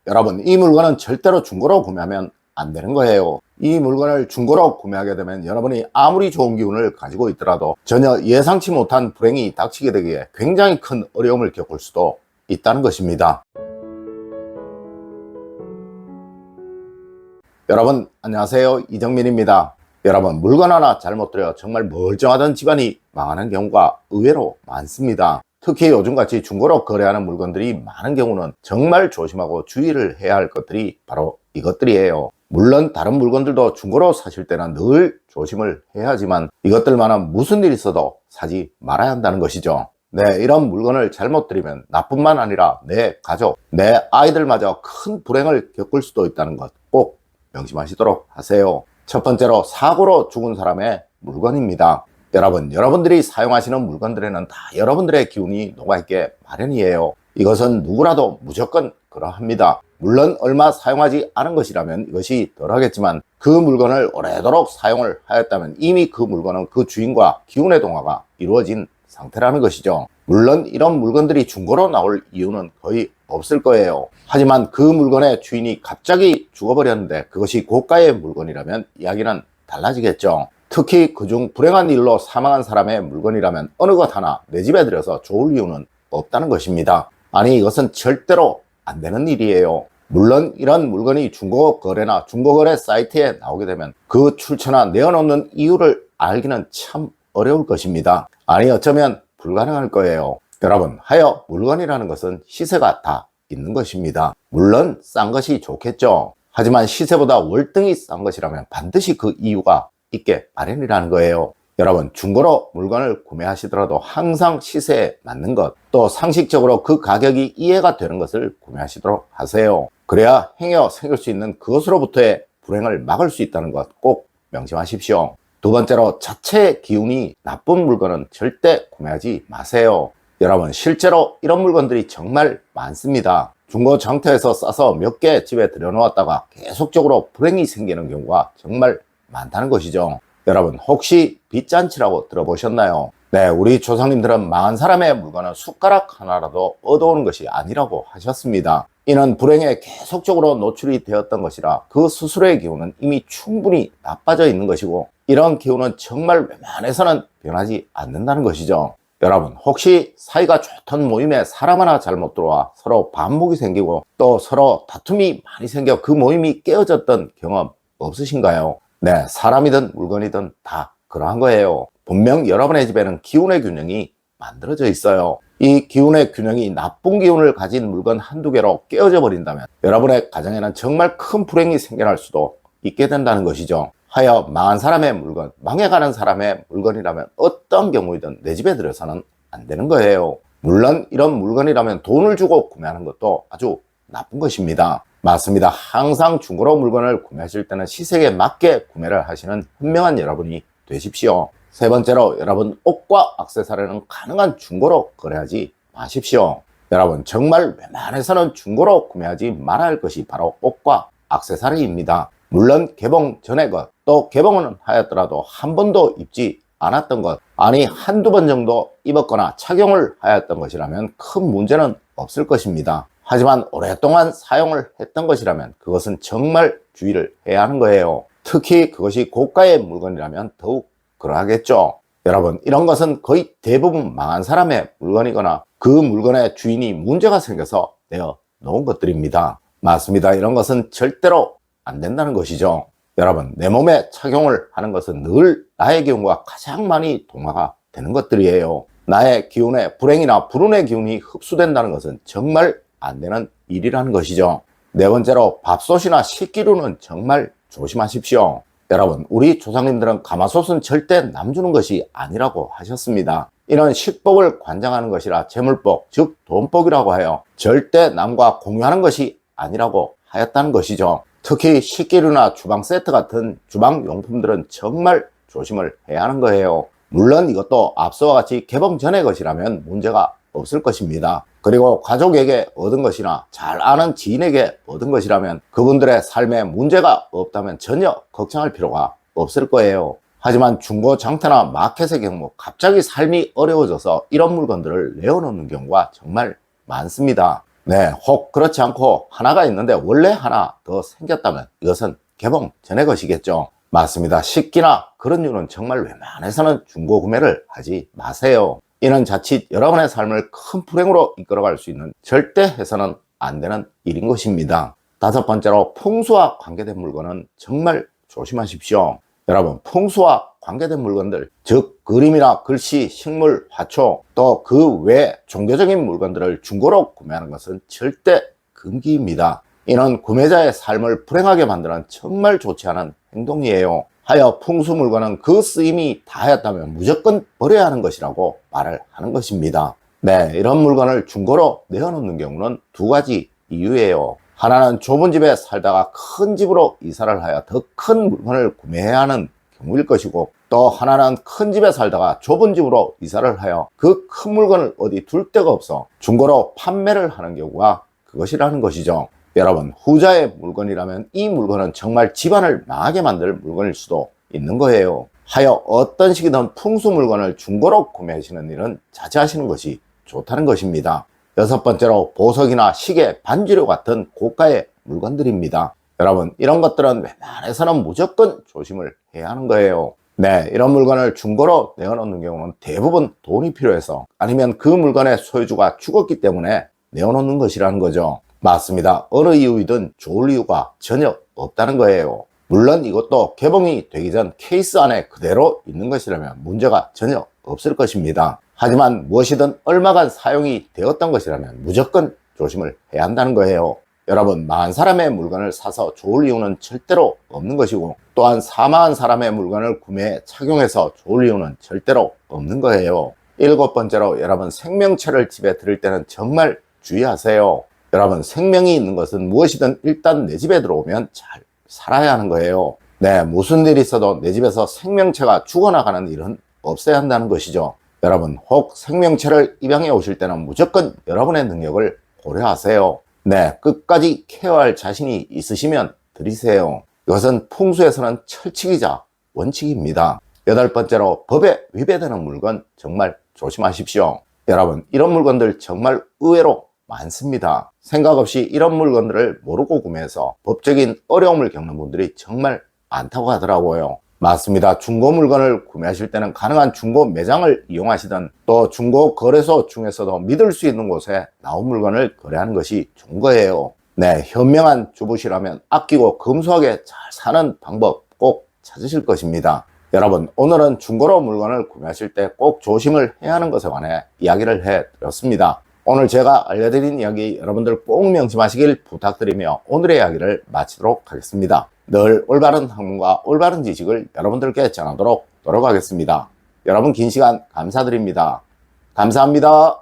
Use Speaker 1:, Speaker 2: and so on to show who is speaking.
Speaker 1: 여러분, 이 물건은 절대로 중고로 구매하면 안 되는 거예요. 이 물건을 중고로 구매하게 되면 여러분이 아무리 좋은 기운을 가지고 있더라도 전혀 예상치 못한 불행이 닥치게 되기에 굉장히 큰 어려움을 겪을 수도 있다는 것입니다. 여러분 안녕하세요, 이정민입니다. 여러분, 물건 하나 잘못 들여 정말 멀쩡하던 집안이 망하는 경우가 의외로 많습니다. 특히 요즘같이 중고로 거래하는 물건들이 많은 경우는 정말 조심하고 주의를 해야 할 것들이 바로 이것들이에요. 물론 다른 물건들도 중고로 사실 때는 늘 조심을 해야 하지만 이것들만은 무슨 일이 있어도 사지 말아야 한다는 것이죠. 네, 이런 물건을 잘못 들이면 나뿐만 아니라 내 가족, 내 아이들마저 큰 불행을 겪을 수도 있다는 것 꼭 명심하시도록 하세요. 첫 번째로, 사고로 죽은 사람의 물건입니다. 여러분, 여러분들이 사용하시는 물건들에는 다 여러분들의 기운이 녹아있게 마련이에요. 이것은 누구라도 무조건 그러합니다. 물론 얼마 사용하지 않은 것이라면 이것이 덜하겠지만 그 물건을 오래도록 사용을 하였다면 이미 그 물건은 그 주인과 기운의 동화가 이루어진 상태라는 것이죠. 물론 이런 물건들이 중고로 나올 이유는 거의 없을 거예요. 하지만 그 물건의 주인이 갑자기 죽어버렸는데 그것이 고가의 물건이라면 이야기는 달라지겠죠. 특히 그중 불행한 일로 사망한 사람의 물건이라면 어느 것 하나 내 집에 들여서 좋을 이유는 없다는 것입니다. 아니, 이것은 절대로 안 되는 일이에요. 물론 이런 물건이 중고거래나 중고거래 사이트에 나오게 되면 그 출처나 내어놓는 이유를 알기는 참 어려울 것입니다. 아니, 어쩌면 불가능할 거예요. 여러분, 하여 물건이라는 것은 시세가 다 있는 것입니다. 물론 싼 것이 좋겠죠. 하지만 시세보다 월등히 싼 것이라면 반드시 그 이유가 있게 마련이라는 거예요. 여러분, 중고로 물건을 구매하시더라도 항상 시세에 맞는 것, 또 상식적으로 그 가격이 이해가 되는 것을 구매하시도록 하세요. 그래야 행여 생길 수 있는 그것으로부터의 불행을 막을 수 있다는 것 꼭 명심하십시오. 두 번째로, 자체의 기운이 나쁜 물건은 절대 구매하지 마세요. 여러분, 실제로 이런 물건들이 정말 많습니다. 중고 장터에서 싸서 몇 개 집에 들여놓았다가 계속적으로 불행이 생기는 경우가 정말 많다는 것이죠. 여러분, 혹시 빚잔치라고 들어보셨나요? 네, 우리 조상님들은 망한 사람의 물건은 숟가락 하나라도 얻어오는 것이 아니라고 하셨습니다. 이는 불행에 계속적으로 노출이 되었던 것이라 그 스스로의 기운은 이미 충분히 나빠져 있는 것이고 이런 기운은 정말 웬만해서는 변하지 않는다는 것이죠. 여러분, 혹시 사이가 좋던 모임에 사람 하나 잘못 들어와 서로 반목이 생기고 또 서로 다툼이 많이 생겨 그 모임이 깨어졌던 경험 없으신가요? 네, 사람이든 물건이든 다 그러한 거예요. 분명 여러분의 집에는 기운의 균형이 만들어져 있어요. 이 기운의 균형이 나쁜 기운을 가진 물건 한두 개로 깨어져 버린다면 여러분의 가정에는 정말 큰 불행이 생겨날 수도 있게 된다는 것이죠. 하여 망한 사람의 물건, 망해가는 사람의 물건이라면 어떤 경우이든 내 집에 들여서는 안 되는 거예요. 물론 이런 물건이라면 돈을 주고 구매하는 것도 아주 나쁜 것입니다. 맞습니다. 항상 중고로 물건을 구매하실 때는 시세에 맞게 구매를 하시는 현명한 여러분이 되십시오. 세 번째로, 여러분, 옷과 액세서리는 가능한 중고로 거래하지 마십시오. 여러분, 정말 웬만해서는 중고로 구매하지 말아야 할 것이 바로 옷과 액세서리입니다. 물론 개봉 전의 것, 또 개봉은 하였더라도 한 번도 입지 않았던 것, 아니 한두 번 정도 입었거나 착용을 하였던 것이라면 큰 문제는 없을 것입니다. 하지만 오랫동안 사용을 했던 것이라면 그것은 정말 주의를 해야 하는 거예요. 특히 그것이 고가의 물건이라면 더욱 그러하겠죠. 여러분, 이런 것은 거의 대부분 망한 사람의 물건이거나 그 물건의 주인이 문제가 생겨서 내어 놓은 것들입니다. 맞습니다. 이런 것은 절대로 안 된다는 것이죠. 여러분, 내 몸에 착용을 하는 것은 늘 나의 기운과 가장 많이 동화가 되는 것들이에요. 나의 기운에 불행이나 불운의 기운이 흡수된다는 것은 정말 안 되는 일이라는 것이죠. 네 번째로, 밥솥이나 식기류는 정말 조심하십시오. 여러분, 우리 조상님들은 가마솥은 절대 남 주는 것이 아니라고 하셨습니다. 이는 식복을 관장하는 것이라 재물복, 즉 돈복이라고 하여 절대 남과 공유하는 것이 아니라고 하였다는 것이죠. 특히 식기류나 주방 세트 같은 주방용품들은 정말 조심을 해야 하는 거예요. 물론 이것도 앞서와 같이 개봉 전의 것이라면 문제가 없을 것입니다. 그리고 가족에게 얻은 것이나 잘 아는 지인에게 얻은 것이라면 그분들의 삶에 문제가 없다면 전혀 걱정할 필요가 없을 거예요. 하지만 중고 장터나 마켓의 경우 갑자기 삶이 어려워져서 이런 물건들을 내어놓는 경우가 정말 많습니다. 네, 혹 그렇지 않고 하나가 있는데 원래 하나 더 생겼다면 이것은 개봉 전의 것이겠죠. 맞습니다. 식기나 그런 이유는 정말 웬만해서는 중고 구매를 하지 마세요. 이는 자칫 여러분의 삶을 큰 불행으로 이끌어갈 수 있는 절대 해서는 안 되는 일인 것입니다. 다섯 번째로 풍수와 관계된 물건은 정말 조심하십시오. 여러분, 풍수와 관계된 물건들, 즉 그림이나 글씨, 식물, 화초, 또 그 외 종교적인 물건들을 중고로 구매하는 것은 절대 금기입니다. 이는 구매자의 삶을 불행하게 만드는 정말 좋지 않은 행동이에요. 하여 풍수 물건은 그 쓰임이 다하였다면 무조건 버려야 하는 것이라고 말을 하는 것입니다. 네, 이런 물건을 중고로 내어놓는 경우는 두 가지 이유예요. 하나는 좁은 집에 살다가 큰 집으로 이사를 하여 더 큰 물건을 구매해야 하는 경우일 것이고, 또 하나는 큰 집에 살다가 좁은 집으로 이사를 하여 그 큰 물건을 어디 둘 데가 없어 중고로 판매를 하는 경우가 그것이라는 것이죠. 여러분, 후자의 물건이라면 이 물건은 정말 집안을 망하게 만들 물건일 수도 있는 거예요. 하여 어떤 식이든 풍수 물건을 중고로 구매하시는 일은 자제하시는 것이 좋다는 것입니다. 여섯 번째로 보석이나 시계, 반지류 같은 고가의 물건들입니다. 여러분, 이런 것들은 웬만해서는 무조건 조심을 해야 하는 거예요. 네, 이런 물건을 중고로 내어놓는 경우는 대부분 돈이 필요해서, 아니면 그 물건의 소유주가 죽었기 때문에 내어놓는 것이라는 거죠. 맞습니다. 어느 이유이든 좋을 이유가 전혀 없다는 거예요. 물론 이것도 개봉이 되기 전 케이스 안에 그대로 있는 것이라면 문제가 전혀 없을 것입니다. 하지만 무엇이든 얼마간 사용이 되었던 것이라면 무조건 조심을 해야 한다는 거예요. 여러분, 망한 사람의 물건을 사서 좋을 이유는 절대로 없는 것이고, 또한 사망한 사람의 물건을 구매해 착용해서 좋을 이유는 절대로 없는 거예요. 일곱 번째로, 여러분, 생명체를 집에 들일 때는 정말 주의하세요. 여러분, 생명이 있는 것은 무엇이든 일단 내 집에 들어오면 잘 살아야 하는 거예요. 네, 무슨 일이 있어도 내 집에서 생명체가 죽어나가는 일은 없어야 한다는 것이죠. 여러분, 혹 생명체를 입양해 오실 때는 무조건 여러분의 능력을 고려하세요. 네, 끝까지 케어할 자신이 있으시면 드리세요. 이것은 풍수에서는 철칙이자 원칙입니다. 여덟 번째로, 법에 위배되는 물건 정말 조심하십시오. 여러분, 이런 물건들 정말 의외로 많습니다. 생각 없이 이런 물건들을 모르고 구매해서 법적인 어려움을 겪는 분들이 정말 많다고 하더라고요. 맞습니다. 중고 물건을 구매하실 때는 가능한 중고 매장을 이용하시든, 또 중고 거래소 중에서도 믿을 수 있는 곳에 나온 물건을 거래하는 것이 좋은 거예요. 네, 현명한 주부시라면 아끼고 검소하게 잘 사는 방법 꼭 찾으실 것입니다. 여러분, 오늘은 중고로 물건을 구매하실 때 꼭 조심을 해야 하는 것에 관해 이야기를 해드렸습니다. 오늘 제가 알려드린 이야기 여러분들 꼭 명심하시길 부탁드리며 오늘의 이야기를 마치도록 하겠습니다. 늘 올바른 학문과 올바른 지식을 여러분들께 전하도록 노력하겠습니다. 여러분, 긴 시간 감사드립니다. 감사합니다.